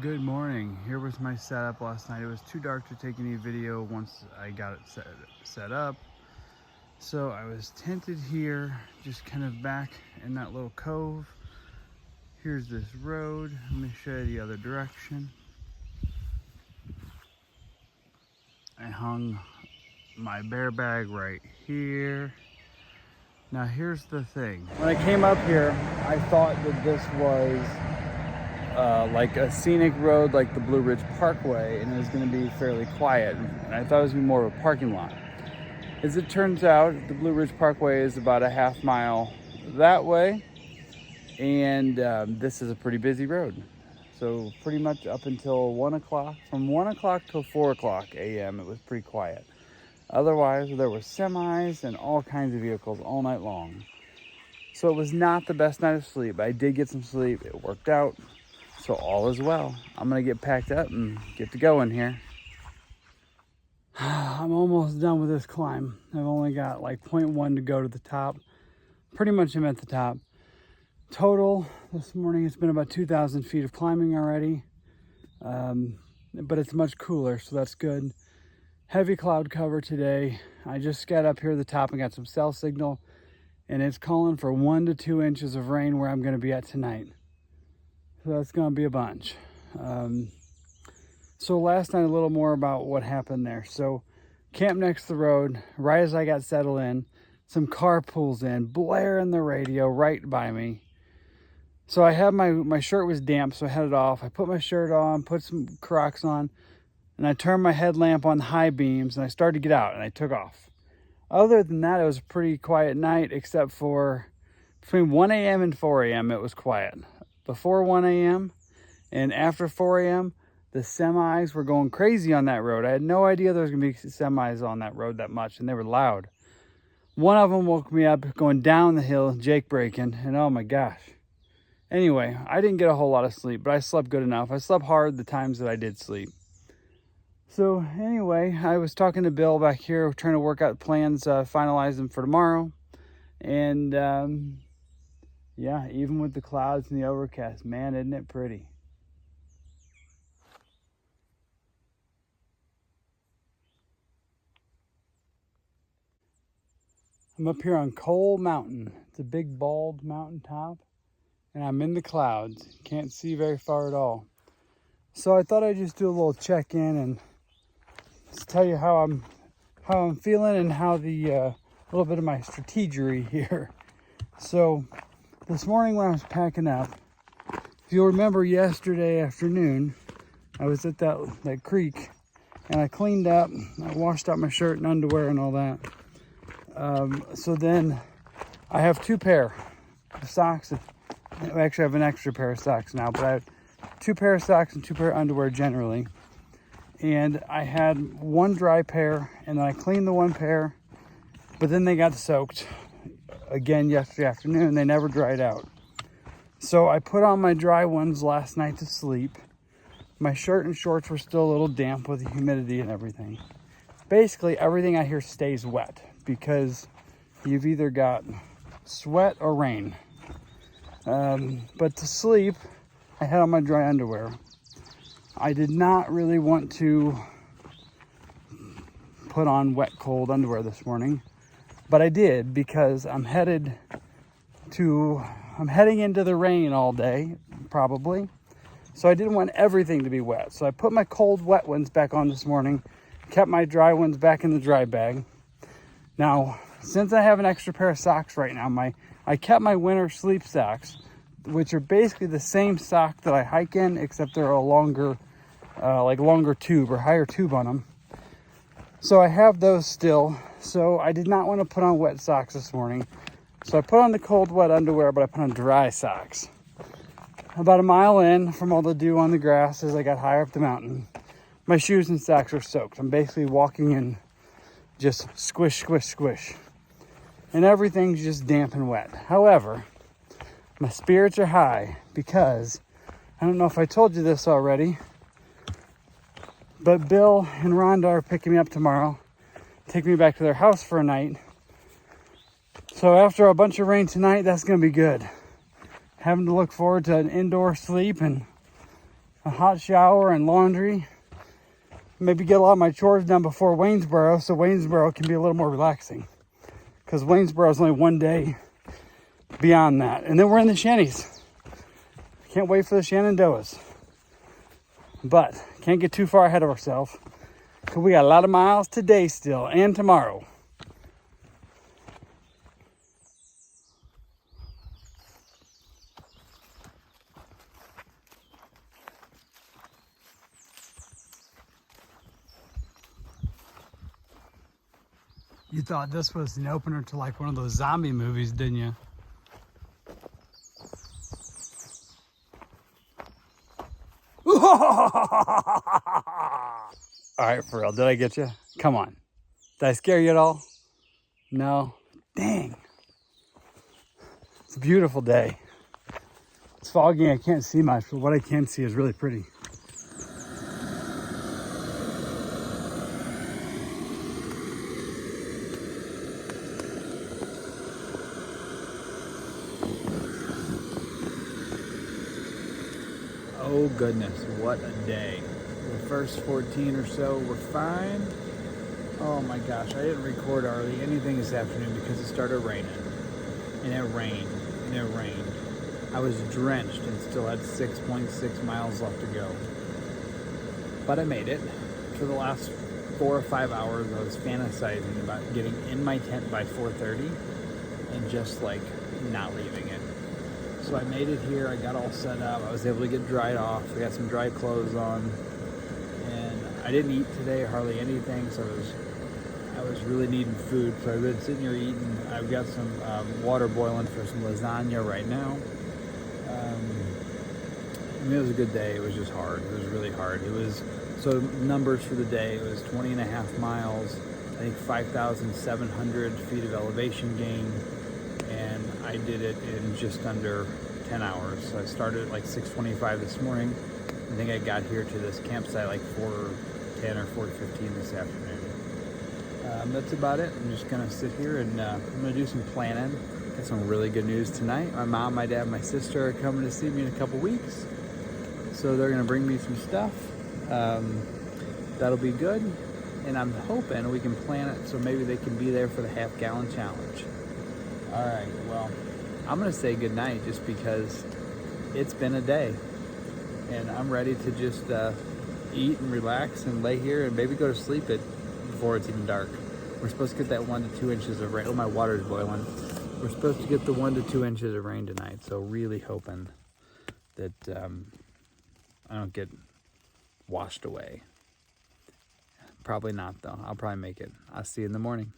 Good morning. Here was my setup last night. It was too dark to take any video once I got it set up. So I was tented here, just kind of back in that little cove. Here's this road. Let me show you the other direction. I hung my bear bag right here. Now here's the thing. When I came up here, I thought that this was like a scenic road like the Blue Ridge Parkway, and it was going to be fairly quiet, and I thought it was going to be more of a parking lot. As it turns out, the Blue Ridge Parkway is about a half mile that way, and this is a pretty busy road. So pretty much up until 1 o'clock, from 1 o'clock till 4 o'clock a.m. it was pretty quiet. Otherwise, there were semis and all kinds of vehicles all night long. So it was not the best night of sleep. I did get some sleep. It worked out. So all is well. I'm gonna get packed up and get to going here. I'm almost done with this climb. I've only got like 0.1 to go to the top. Pretty much I'm at the top. Total this morning, it's been about 2,000 feet of climbing already. But it's much cooler, so that's good. Heavy cloud cover today. I just got up here at the top and got some cell signal, and it's calling for 1 to 2 inches of rain where I'm gonna be at tonight. So that's gonna be a bunch. So last night, a little more about what happened there. So camp next to the road, right as I got settled in, some car pulls in, blaring the radio right by me. So I had my shirt was damp, so I had it off. I put my shirt on, put some Crocs on, and I turned my headlamp on high beams, and I started to get out, and I took off. Other than that, it was a pretty quiet night, except for between 1 a.m. and 4 a.m. it was quiet. Before 1 a.m. and after 4 a.m., the semis were going crazy on that road. I had no idea there was going to be semis on that road that much, and they were loud. One of them woke me up going down the hill, Jake braking, and oh my gosh. Anyway, I didn't get a whole lot of sleep, but I slept good enough. I slept hard the times that I did sleep. So anyway, I was talking to Bill back here, trying to work out plans, finalize them for tomorrow. And yeah, even with the clouds and the overcast, man, isn't it pretty? I'm up here on Coal Mountain. It's a big bald mountaintop, and I'm in the clouds. Can't see very far at all. So I thought I'd just do a little check-in and just tell you how I'm feeling and how the little bit of my strategery here. So this morning when I was packing up, if you'll remember yesterday afternoon, I was at that creek, and I cleaned up. I washed out my shirt and underwear and all that. So then I have 2 pair of socks. I actually have an extra pair of socks now, but I have 2 pair of socks and 2 pair of underwear generally. And I had 1 dry pair, and then I cleaned the 1 pair, but then they got soaked again yesterday afternoon. They never dried out. So I put on my dry ones last night to sleep. My shirt and shorts were still a little damp with the humidity and everything. Basically, everything out here stays wet because you've either got sweat or rain. But to sleep, I had on my dry underwear. I did not really want to put on wet, cold underwear this morning, but I did because I'm heading into the rain all day, probably. So I didn't want everything to be wet. So I put my cold, wet ones back on this morning, kept my dry ones back in the dry bag. Now, since I have an extra pair of socks right now, I kept my winter sleep socks, which are basically the same sock that I hike in, except they're a longer tube or higher tube on them. So I have those still. So I did not want to put on wet socks this morning. So I put on the cold, wet underwear, but I put on dry socks. About a mile in from all the dew on the grass as I got higher up the mountain, my shoes and socks are soaked. I'm basically walking in just squish, squish, squish. And everything's just damp and wet. However, my spirits are high because, I don't know if I told you this already, but Bill and Rhonda are picking me up tomorrow, taking me back to their house for a night. So after a bunch of rain tonight, that's going to be good. Having to look forward to an indoor sleep and a hot shower and laundry. Maybe get a lot of my chores done before Waynesboro, so Waynesboro can be a little more relaxing. Because Waynesboro is only one day beyond that. And then we're in the Shanties. Can't wait for the Shenandoahs. But can't get too far ahead of ourselves. Because we got a lot of miles today still and tomorrow. You thought this was an opener to like one of those zombie movies, didn't you? All right, for real, did I get you? Come on. Did I scare you at all? No? Dang. It's a beautiful day. It's foggy, I can't see much, but what I can see is really pretty. Oh goodness, what a day. The first 14 or so were fine. Oh my gosh, I didn't record hardly anything this afternoon because it started raining. And it rained, and it rained. I was drenched and still had 6.6 miles left to go. But I made it. For the last 4 or 5 hours, I was fantasizing about getting in my tent by 4:30 and just like not leaving it. So I made it here, I got all set up, I was able to get dried off, I got some dry clothes on, and I didn't eat today, hardly anything, so I was really needing food, so I've been sitting here eating. I've got some water boiling for some lasagna right now. I mean, it was a good day, it was just hard, it was really hard. It was, so numbers for the day, it was 20 and a half miles, I think 5,700 feet of elevation gain, and I did it in just under 10 hours. So I started at like 6:25 this morning. I think I got here to this campsite like 4:10 or 4:15 this afternoon. That's about it. I'm just gonna sit here and I'm gonna do some planning. Got some really good news tonight. My mom, my dad, my sister are coming to see me in a couple weeks. So they're gonna bring me some stuff. That'll be good. And I'm hoping we can plan it so maybe they can be there for the half-gallon challenge. All right, well, I'm gonna say goodnight just because it's been a day and I'm ready to just eat and relax and lay here and maybe go to sleep before it's even dark. We're supposed to get that 1 to 2 inches of rain. Oh, my water's boiling. We're supposed to get the 1 to 2 inches of rain tonight, so really hoping that I don't get washed away. Probably not, though. I'll probably make it. I'll see you in the morning.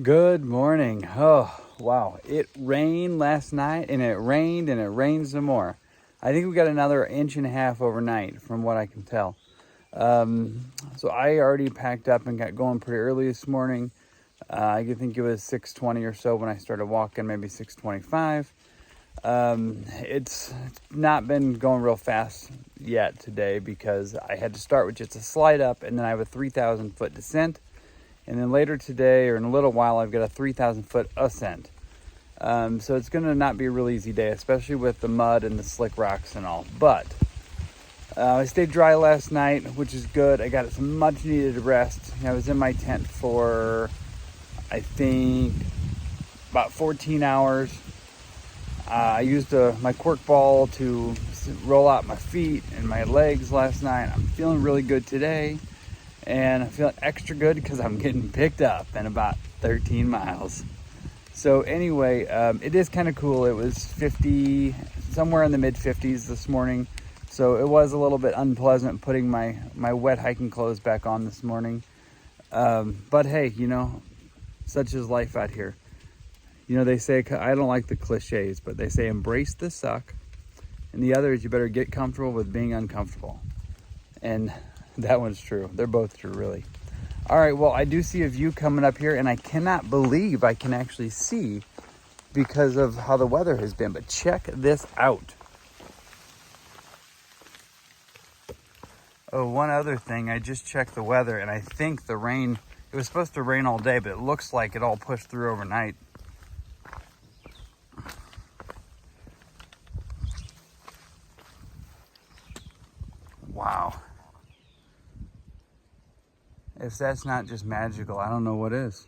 Good morning. Oh, wow. It rained last night and it rained some more. I think we got another 1.5 inches overnight from what I can tell. So I already packed up and got going pretty early this morning. I think it was 6:20 or so when I started walking, maybe 6:25. It's not been going real fast yet today because I had to start with just a slide up and then I have a 3,000 foot descent. And then later today, or in a little while, I've got a 3,000 foot ascent. So it's going to not be a real easy day, especially with the mud and the slick rocks and all. But I stayed dry last night, which is good. I got some much needed rest. I was in my tent for, I think, about 14 hours. I used my cork ball to roll out my feet and my legs last night. I'm feeling really good today. And I'm feeling extra good because I'm getting picked up in about 13 miles. So anyway, it is kind of cool. It was 50, somewhere in the mid 50s this morning. So it was a little bit unpleasant putting my wet hiking clothes back on this morning. But hey, you know, such is life out here. You know, they say, I don't like the cliches, but they say embrace the suck. And the other is you better get comfortable with being uncomfortable. And that one's true. They're both true, really. All right, well, I do see a view coming up here, and I cannot believe I can actually see because of how the weather has been. But check this out. Oh, one other thing. I just checked the weather, and I think the rain, it was supposed to rain all day, but it looks like it all pushed through overnight. Wow. If that's not just magical, I don't know what is.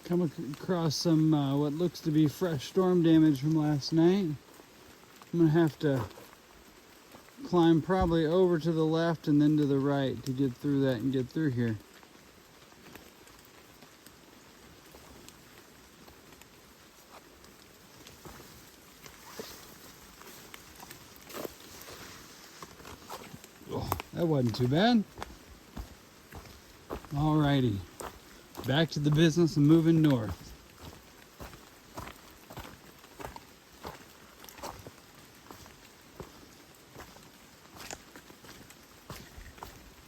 Come across some what looks to be fresh storm damage from last night. I'm gonna have to climb probably over to the left and then to the right to get through that and get through here. Oh, that wasn't too bad. Alrighty, back to the business and moving north.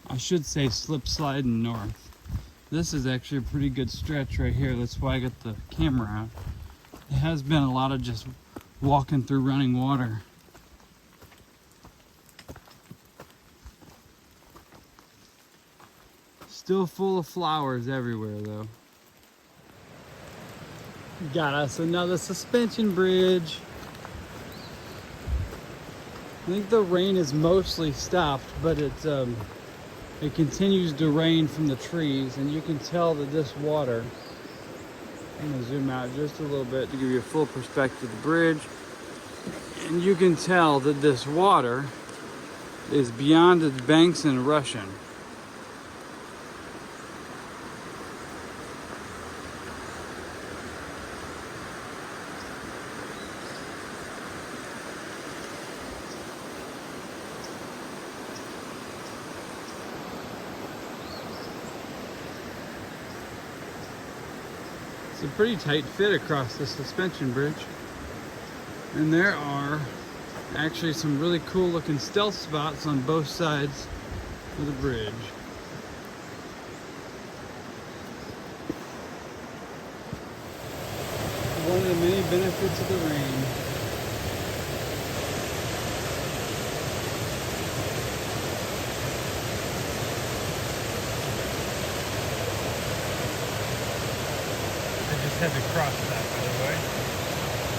I should say slip sliding north. This is actually a pretty good stretch right here. That's why I got the camera out. It has been a lot of just walking through running water. Still full of flowers everywhere though. Got us another suspension bridge. I think the rain is mostly stopped, but it continues to rain from the trees, and you can tell that this water, I'm gonna zoom out just a little bit to give you a full perspective of the bridge, and you can tell that this water is beyond its banks and rushing. It's a pretty tight fit across the suspension bridge. And there are actually some really cool looking stealth spots on both sides of the bridge. One of the many benefits of the rain. Had to cross that, by the way.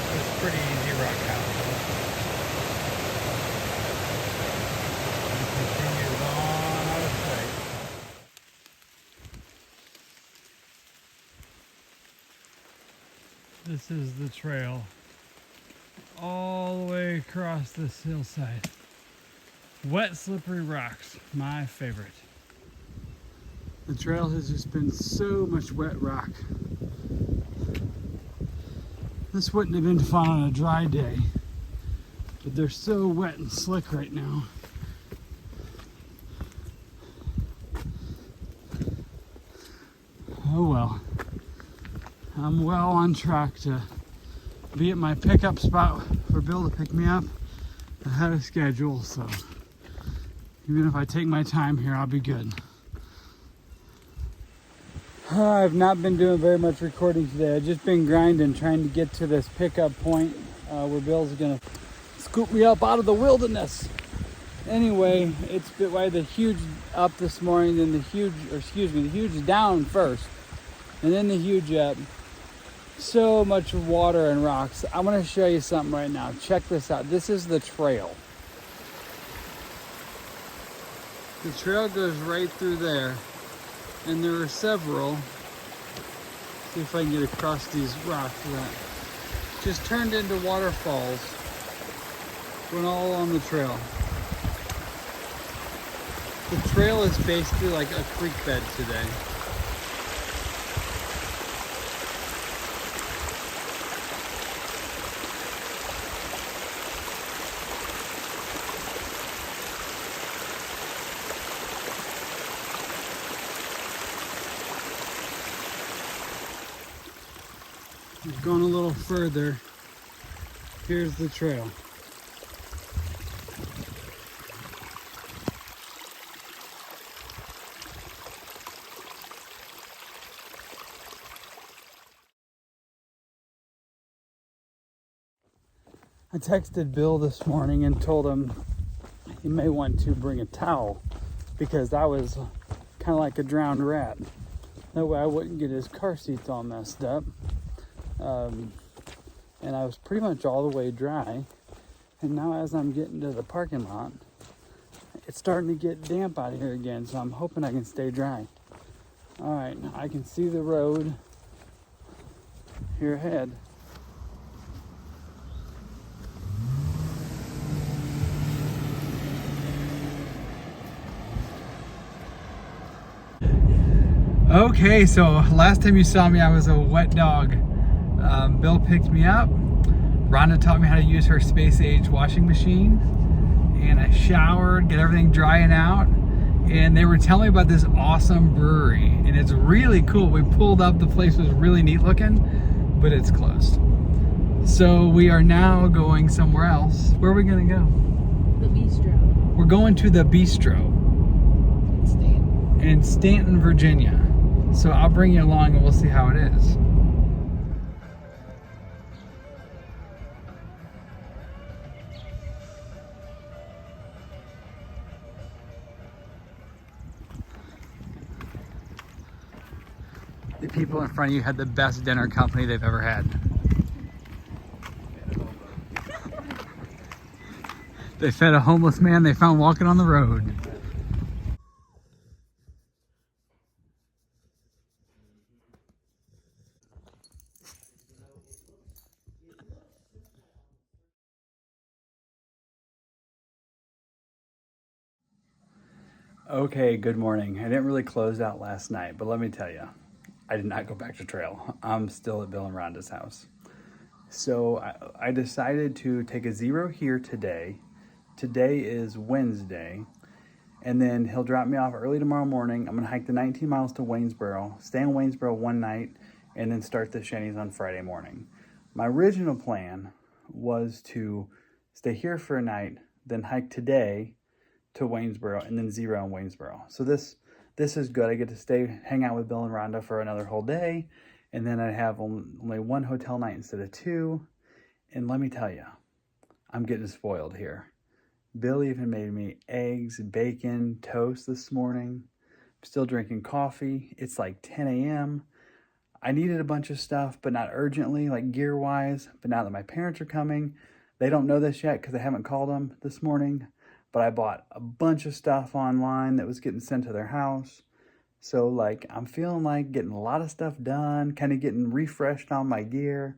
It was pretty easy rock house. And continues on out of sight. This is the trail all the way across this hillside. Wet, slippery rocks, my favorite. The trail has just been so much wet rock. This wouldn't have been fun on a dry day, but they're so wet and slick right now. Oh well. I'm well on track to be at my pickup spot for Bill to pick me up ahead of schedule, so even if I take my time here, I'll be good. I've not been doing very much recording today. I've just been grinding, trying to get to this pickup point where Bill's gonna scoop me up out of the wilderness. Anyway, it's been by the huge up this morning, then the huge down first, and then the huge up. So much water and rocks. I'm gonna show you something right now. Check this out. This is the trail. The trail goes right through there. And there are several, see if I can get across these rocks that just turned into waterfalls, went all along the trail. The trail is basically like a creek bed today. Going a little further, here's the trail. I texted Bill this morning and told him he may want to bring a towel because I was kind of like a drowned rat. That way I wouldn't get his car seats all messed up. And I was pretty much all the way dry. And now as I'm getting to the parking lot, it's starting to get damp out here again, so I'm hoping I can stay dry. All right, I can see the road here ahead. Okay, so last time you saw me, I was a wet dog. Bill picked me up. Rhonda taught me how to use her space age washing machine. And I showered, get everything drying out. And they were telling me about this awesome brewery. And it's really cool. We pulled up, the place was really neat looking, but it's closed. So we are now going somewhere else. Where are we gonna go? The bistro. We're going to the bistro in Stanton, Virginia. So I'll bring you along and we'll see how it is. The people in front of you had the best dinner company they've ever had. They fed a homeless man they found walking on the road. Okay, good morning. I didn't really close out last night, but let me tell you, I did not go back to trail. I'm still at Bill and Rhonda's house. So I decided to take a zero here today. Today is Wednesday. And then he'll drop me off early tomorrow morning. I'm gonna hike the 19 miles to Waynesboro, stay in Waynesboro one night, and then start the Shennies on Friday morning. My original plan was to stay here for a night, then hike today to Waynesboro, and then zero in Waynesboro. So this is good. I get to hang out with Bill and Rhonda for another whole day, and then I have only one hotel night instead of two. And let me tell you, I'm getting spoiled here. Bill even made me eggs, bacon, toast this morning. I'm still drinking coffee. It's like 10 a.m. I needed a bunch of stuff, but not urgently, like gear-wise. But now that my parents are coming, they don't know this yet because I haven't called them this morning. But I bought a bunch of stuff online that was getting sent to their house. So like I'm feeling like getting a lot of stuff done, kind of getting refreshed on my gear.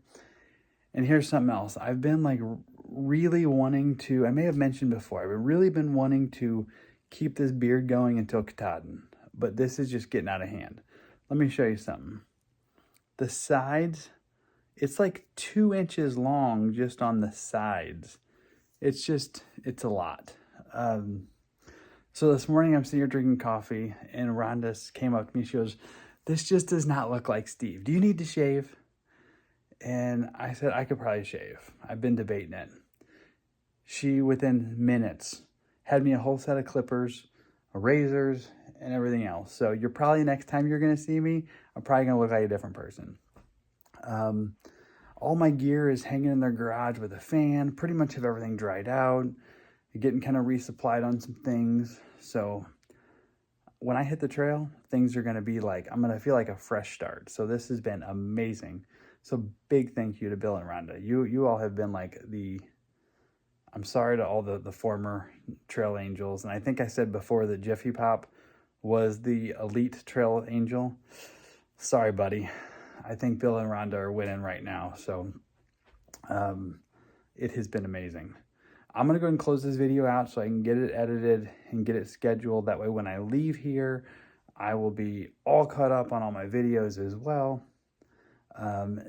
And here's something else. I've been like really wanting to, I may have mentioned before, I've really been wanting to keep this beard going until Katahdin. But this is just getting out of hand. Let me show you something. The sides, it's like 2 inches long just on the sides. It's a lot. So this morning I'm sitting here drinking coffee and Rhonda came up to me. She goes, "This just does not look like Steve. Do you need to shave?" And I said, I could probably shave. I've been debating it. She, within minutes, had me a whole set of clippers, razors, and everything else. So you're probably, next time you're going to see me, I'm probably going to look like a different person. All my gear is hanging in their garage with a fan. Pretty much have everything dried out. Getting kind of resupplied on some things. So when I hit the trail, things are going to be like, I'm going to feel like a fresh start. So this has been amazing. So big thank you to Bill and Rhonda. You all have been like I'm sorry to all the former trail angels. And I think I said before that Jiffy Pop was the elite trail angel. Sorry, buddy. I think Bill and Rhonda are winning right now. So it has been amazing. I'm going to go ahead and close this video out so I can get it edited and get it scheduled. That way when I leave here, I will be all caught up on all my videos as well.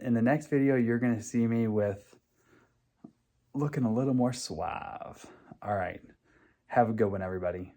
In the next video, you're going to see me with looking a little more suave. All right. Have a good one, everybody.